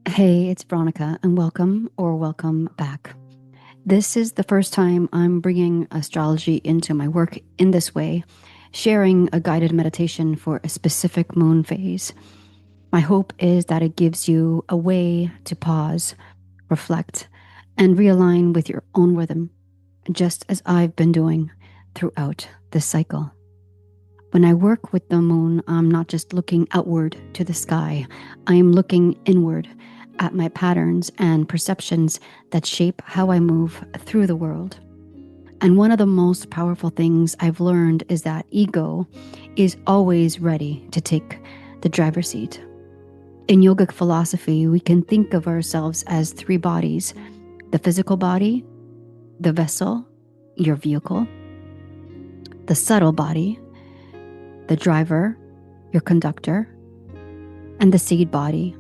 Hey, it's Veronica, and welcome back. This is the first time I'm bringing astrology into my work in this way, sharing a guided meditation for a specific moon phase. My hope is that it gives you a way to pause, reflect, and realign with your own rhythm, just as I've been doing throughout this cycle. When I work with the moon, I'm not just looking outward to the sky, I am looking inward at my patterns and perceptions that shape how I move through the world. And one of the most powerful things I've learned is that ego is always ready to take the driver's seat. In yogic philosophy, we can think of ourselves as three bodies: the physical body, the vessel, your vehicle, the subtle body, the driver, your conductor, and the seed body,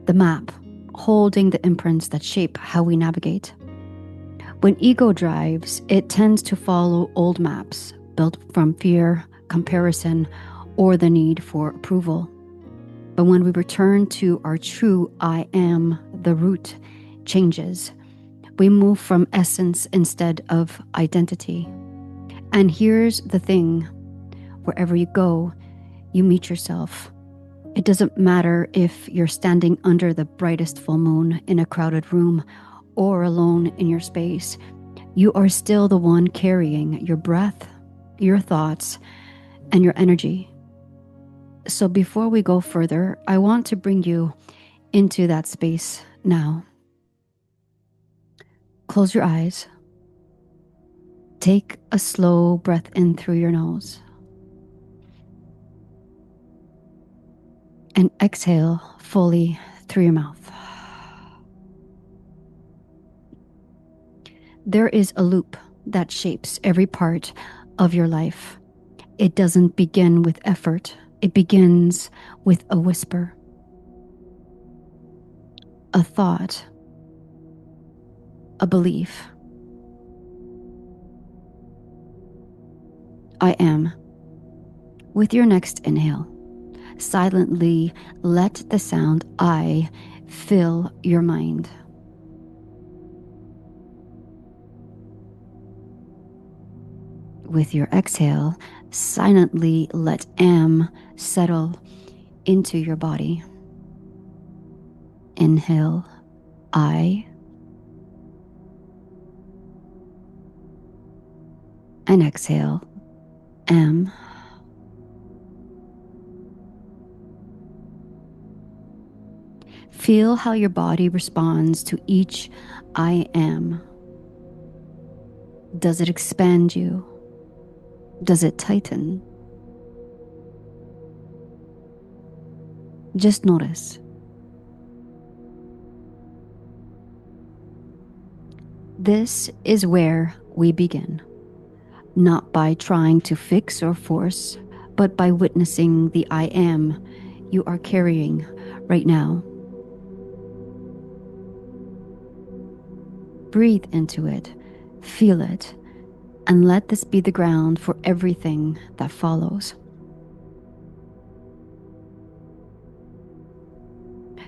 the map, holding the imprints that shape how we navigate. When ego drives, it tends to follow old maps built from fear, comparison, or the need for approval. But when we return to our true I am, the route changes. We move from essence instead of identity. And here's the thing: wherever you go, you meet yourself. It doesn't matter if you're standing under the brightest full moon in a crowded room or alone in your space. You are still the one carrying your breath, your thoughts, and your energy. So before we go further, I want to bring you into that space now. Close your eyes. Take a slow breath in through your nose. And exhale fully through your mouth. There is a loop that shapes every part of your life. It doesn't begin with effort. It begins with a whisper, a thought, a belief. I am. With your next inhale, silently let the sound I fill your mind. With your exhale, silently let am settle into your body. Inhale, I. And exhale, am. Feel how your body responds to each I am. Does it expand you? Does it tighten? Just notice. This is where we begin. Not by trying to fix or force, but by witnessing the I am you are carrying right now. Breathe into it, feel it, and let this be the ground for everything that follows.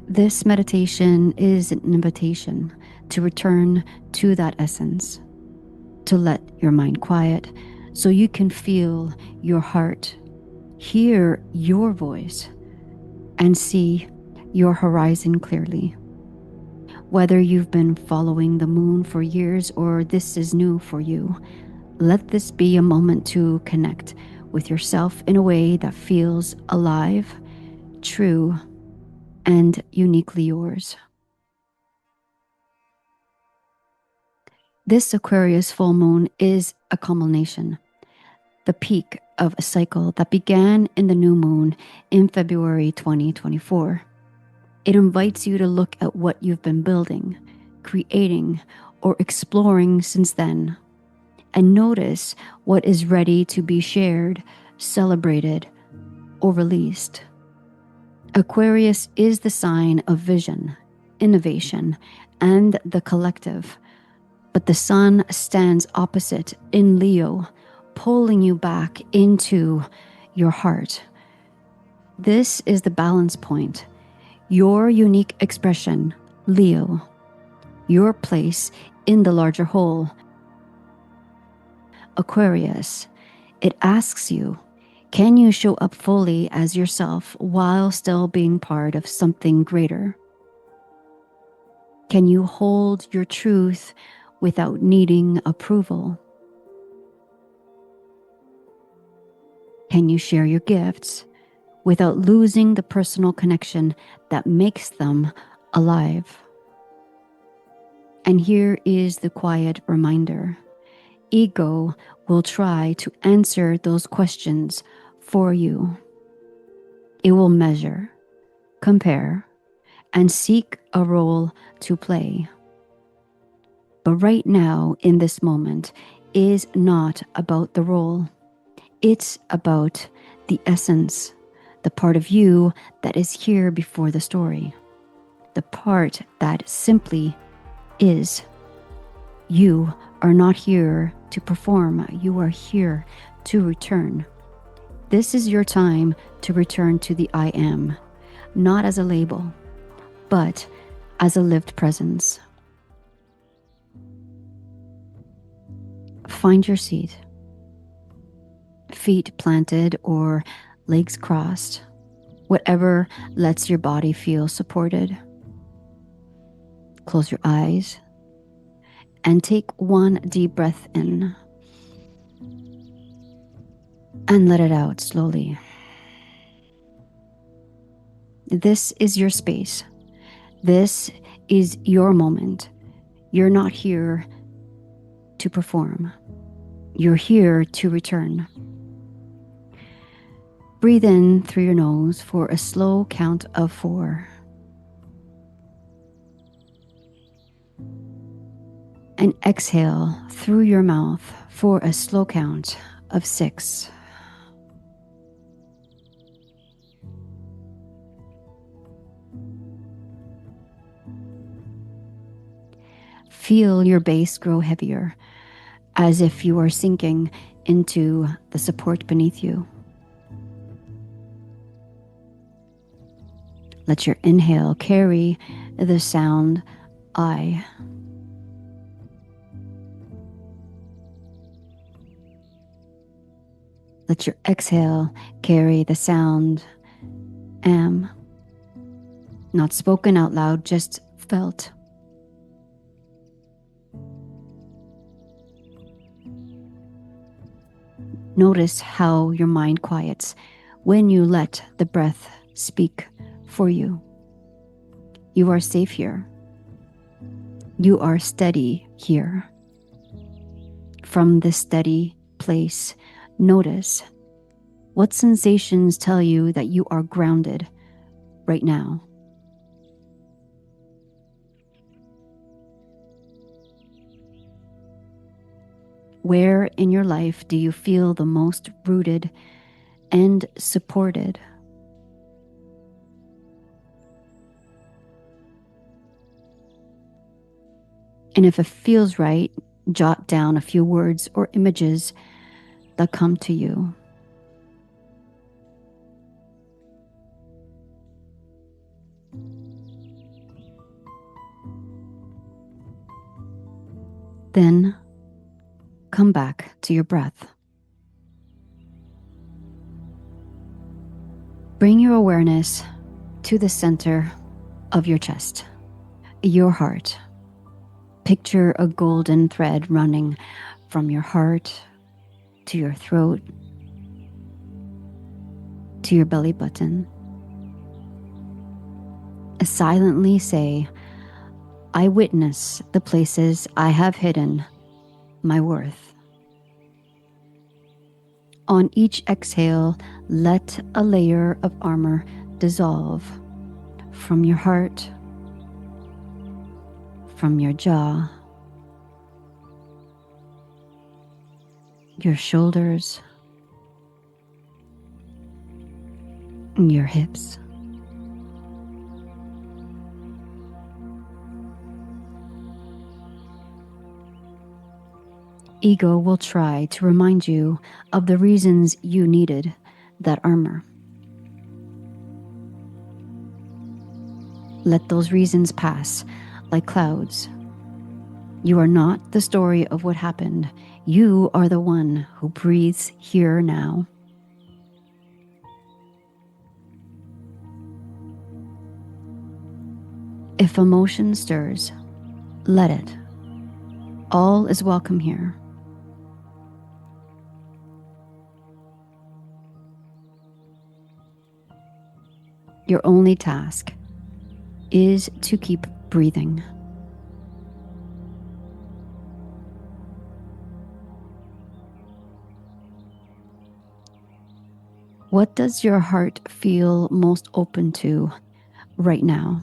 This meditation is an invitation to return to that essence, to let your mind quiet so you can feel your heart, hear your voice, and see your horizon clearly. Whether you've been following the moon for years or this is new for you, let this be a moment to connect with yourself in a way that feels alive, true, and uniquely yours. This Aquarius full moon is a culmination, the peak of a cycle that began in the new moon in February 2024. It invites you to look at what you've been building, creating, or exploring since then, and notice what is ready to be shared, celebrated, or released. Aquarius is the sign of vision, innovation, and the collective. But the sun stands opposite in Leo, pulling you back into your heart. This is the balance point. your unique expression, Leo, your place in the larger whole, Aquarius. It asks you, can you show up fully as yourself while still being part of something greater? Can you hold your truth without needing approval? Can you share your gifts without losing the personal connection that makes them alive? And here is the quiet reminder. Ego will try to answer those questions for you. It will measure, compare, and seek a role to play. But right now, in this moment, is not about the role. It's about the essence, the part of you that is here before the story, the part that simply is. You are not here to perform. You are here to return. This is your time to return to the I am, not as a label, but as a lived presence. Find your seat. Feet planted or legs crossed, whatever lets your body feel supported. Close your eyes and take one deep breath in and let it out slowly. This is your space. This is your moment. You're not here to perform. You're here to return. Breathe in through your nose for a slow count of 4. And exhale through your mouth for a slow count of 6. Feel your base grow heavier, as if you are sinking into the support beneath you. Let your inhale carry the sound I. Let your exhale carry the sound am. Not spoken out loud, just felt. Notice how your mind quiets when you let the breath speak for you. You are safe here. You are steady here. From this steady place, notice what sensations tell you that you are grounded right now. Where in your life do you feel the most rooted and supported? And if it feels right, jot down a few words or images that come to you. Then come back to your breath. Bring your awareness to the center of your chest, your heart. Picture a golden thread running from your heart to your throat to your belly button. Silently say, I witness the places I have hidden my worth. On each exhale, let a layer of armor dissolve from your heart, from your jaw, your shoulders, and your hips. Ego will try to remind you of the reasons you needed that armor. Let those reasons pass like clouds. You are not the story of what happened. You are the one who breathes here now. If emotion stirs, let it. All is welcome here. Your only task is to keep breathing. What does your heart feel most open to right now?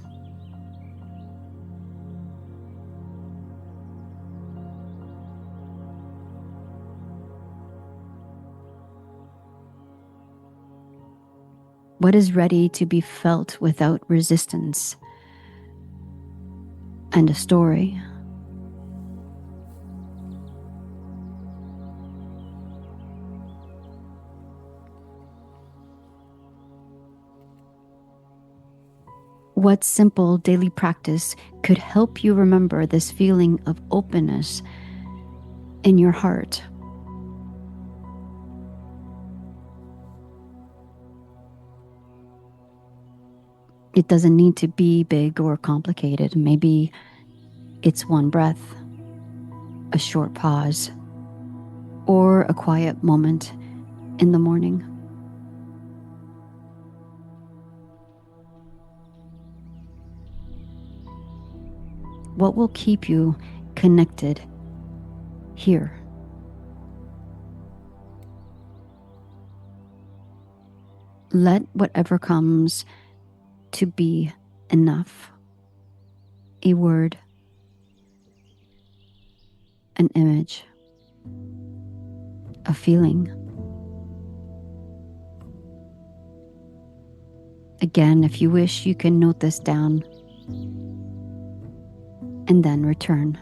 What is ready to be felt without resistance? And a story. What simple daily practice could help you remember this feeling of openness in your heart? It doesn't need to be big or complicated. Maybe it's one breath, a short pause, or a quiet moment in the morning. What will keep you connected here? Let whatever comes to be enough. A word, an image, a feeling. Again, if you wish, you can note this down and then return.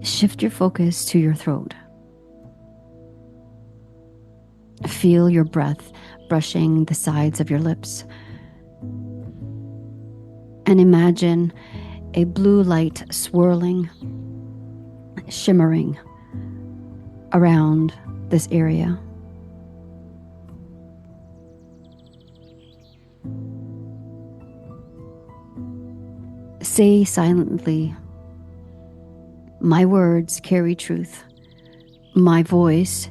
Shift your focus to your throat. Feel your breath brushing the sides of your lips. And imagine a blue light swirling, shimmering around this area. Say silently, "My words carry truth. My voice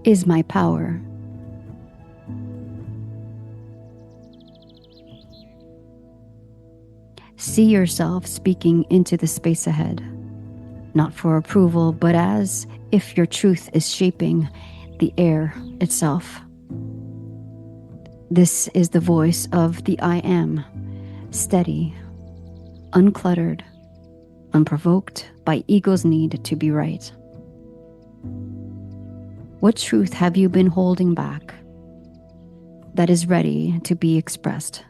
is my power." See yourself speaking into the space ahead, not for approval, but as if your truth is shaping the air itself. This is the voice of the I am, steady, uncluttered, unprovoked by ego's need to be right. What truth have you been holding back that is ready to be expressed?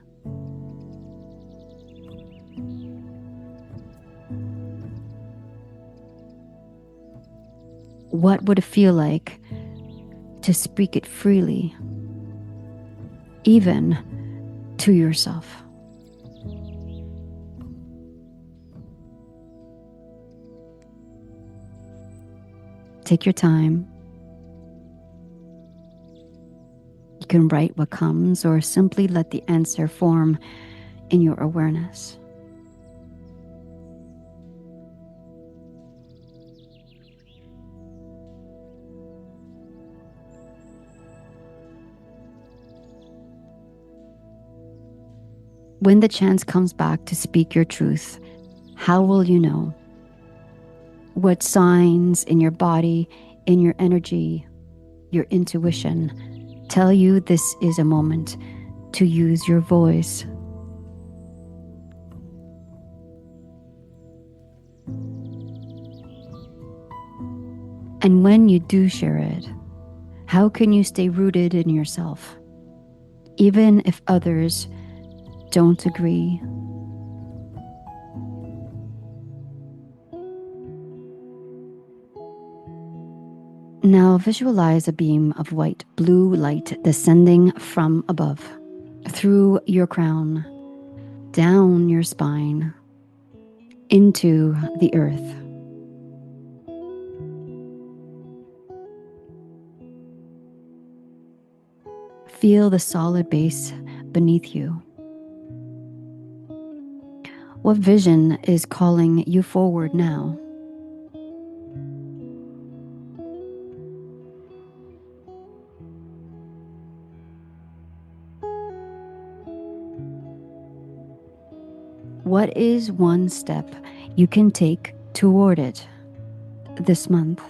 What would it feel like to speak it freely, even to yourself? Take your time. You can write what comes or simply let the answer form in your awareness. When the chance comes back to speak your truth, how will you know? What signs in your body, in your energy, your intuition tell you this is a moment to use your voice? And when you do share it, how can you stay rooted in yourself, even if others don't agree? Now visualize a beam of white blue light descending from above, through your crown, down your spine, into the earth. Feel the solid base beneath you. What vision is calling you forward now? What is one step you can take toward it this month?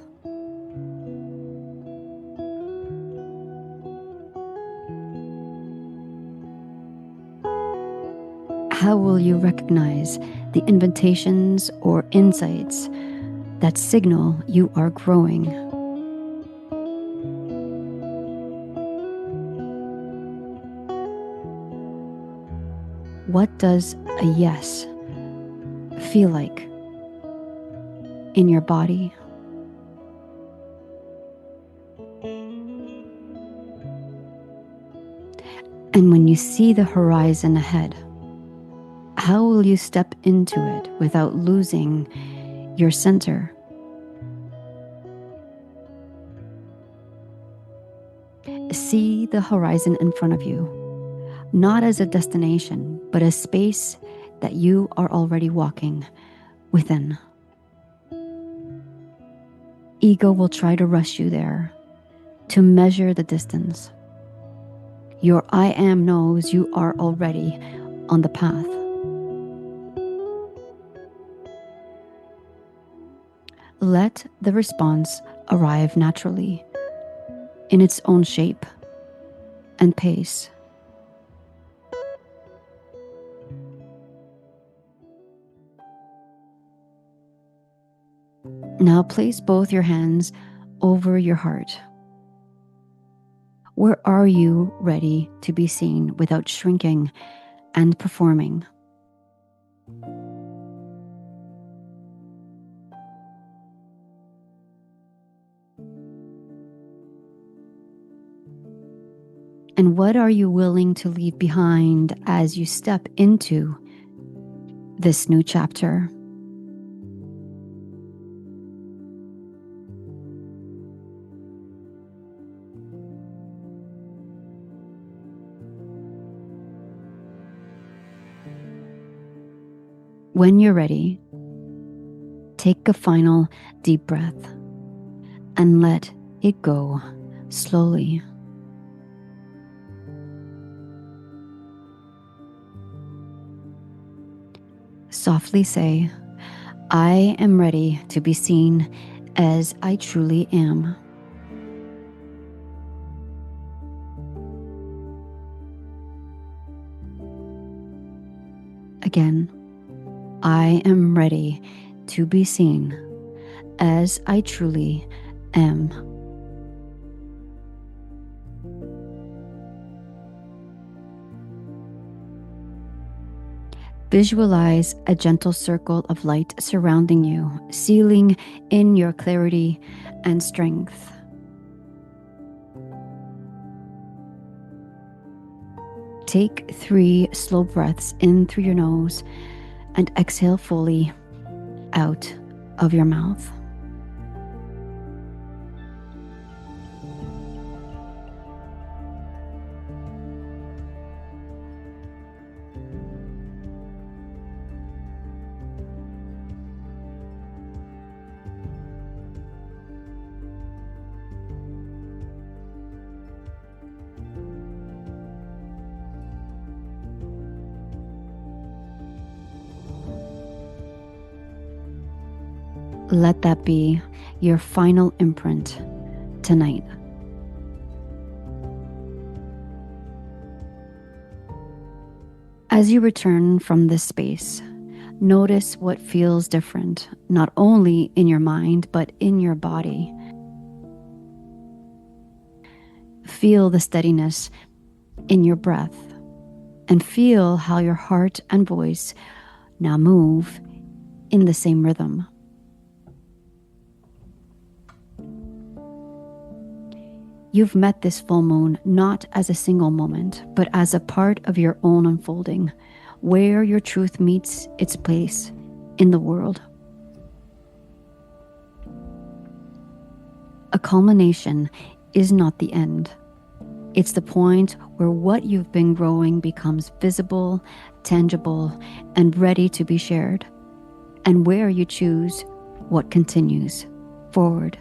How will you recognize the invitations or insights that signal you are growing? What does a yes feel like in your body? And when you see the horizon ahead, how will you step into it without losing your center? See the horizon in front of you, not as a destination, but a space that you are already walking within. Ego will try to rush you there, to measure the distance. Your I am knows you are already on the path. Let the response arrive naturally, in its own shape and pace. Now place both your hands over your heart. Where are you ready to be seen without shrinking and performing? And what are you willing to leave behind as you step into this new chapter? When you're ready, take a final deep breath and let it go slowly. Softly say, I am ready to be seen as I truly am. Again, I am ready to be seen as I truly am. Visualize a gentle circle of light surrounding you, sealing in your clarity and strength. Take 3 slow breaths in through your nose and exhale fully out of your mouth. Let that be your final imprint tonight. As you return from this space, notice what feels different, not only in your mind, but in your body. Feel the steadiness in your breath and feel how your heart and voice now move in the same rhythm. You've met this full moon not as a single moment, but as a part of your own unfolding, where your truth meets its place in the world. A culmination is not the end. It's the point where what you've been growing becomes visible, tangible, and ready to be shared, and where you choose what continues forward.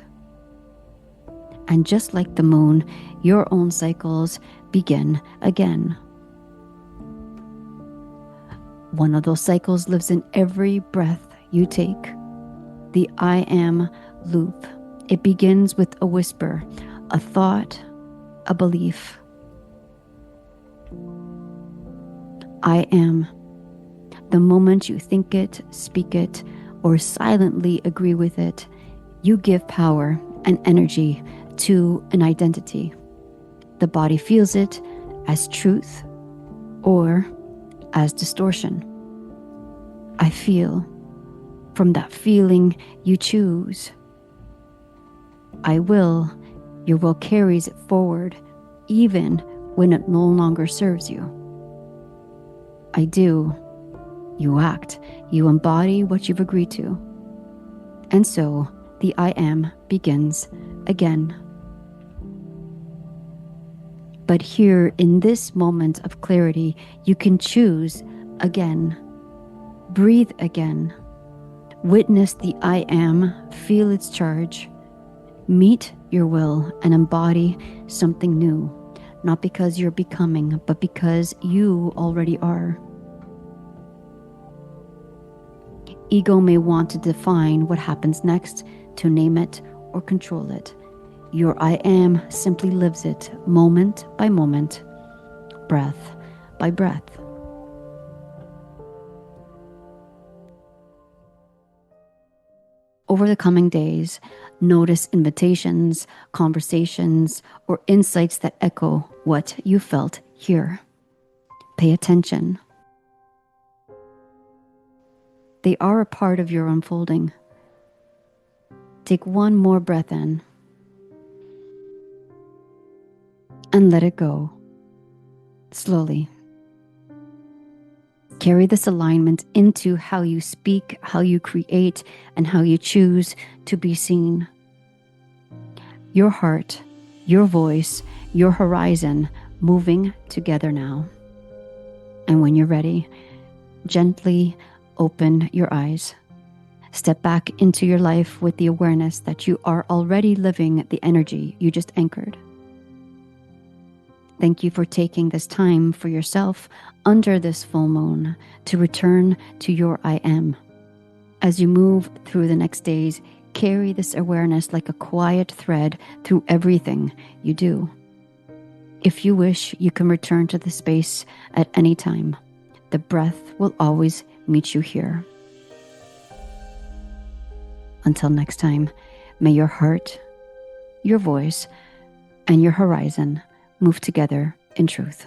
And just like the moon, your own cycles begin again. One of those cycles lives in every breath you take, the I am loop. It begins with a whisper, a thought, a belief. I am. The moment you think it, speak it, or silently agree with it, you give power and energy to an identity. The body feels it as truth or as distortion. I feel. From that feeling, you choose. I will. Your will carries it forward, even when it no longer serves you. I do. You act. You embody what you've agreed to. And so, the I am begins again. But here, in this moment of clarity, you can choose again. Breathe again. Witness the I am, feel its charge. Meet your will and embody something new, not because you're becoming, but because you already are. Ego may want to define what happens next, to name it or control it. Your I am simply lives it moment by moment, breath by breath. Over the coming days, notice invitations, conversations, or insights that echo what you felt here. Pay attention. They are a part of your unfolding. Take one more breath in and let it go slowly. Carry this alignment into how you speak, how you create, and how you choose to be seen. Your heart, your voice, your horizon moving together now. And when you're ready, gently open your eyes. Step back into your life with the awareness that you are already living the energy you just anchored. Thank you for taking this time for yourself under this full moon to return to your I am. As you move through the next days, carry this awareness like a quiet thread through everything you do. If you wish, you can return to the space at any time. The breath will always meet you here. Until next time, may your heart, your voice, and your horizon move together in truth.